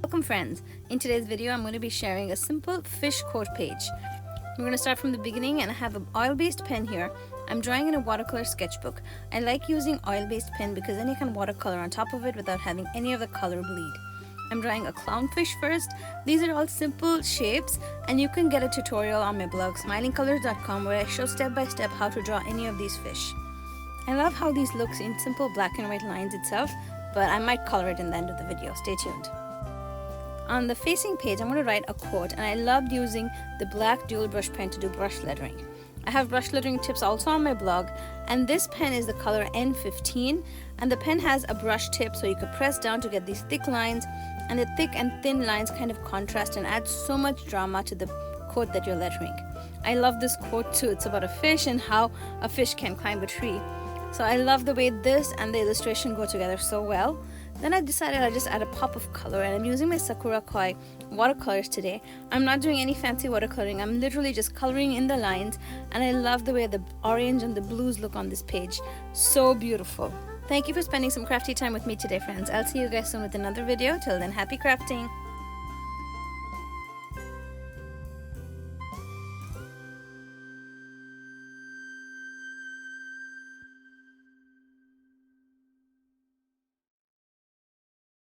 Welcome friends. In today's video I'm going to be sharing a simple fish quote page. We're going to start from the beginning, and I have an oil-based pen here. I'm drawing in a watercolor sketchbook. I like using oil-based pen because then you can watercolor on top of it without having any of the color bleed. I'm drawing a clownfish first. These are all simple shapes, and you can get a tutorial on my blog smilingcolors.com where I show step by step how to draw any of these fish. I love how these look in simple black and white lines itself, but I might color it in the end of the video. Stay tuned. On the facing page, I'm going to write a quote, and I loved using the black dual brush pen to do brush lettering. I have brush lettering tips also on my blog, and this pen is the color N15, and the pen has a brush tip so you could press down to get these thick lines, and the thick and thin lines kind of contrast and add so much drama to the quote that you're lettering. I love this quote too. It's about a fish and how a fish can climb a tree. So I love the way this and the illustration go together so well. Then I decided I'd just add a pop of color, and I'm using my Sakura Koi watercolors today. I'm not doing any fancy watercoloring. I'm literally just coloring in the lines, and I love the way the orange and the blues look on this page. So beautiful. Thank you for spending some crafty time with me today, friends. I'll see you guys soon with another video. Till then, happy crafting.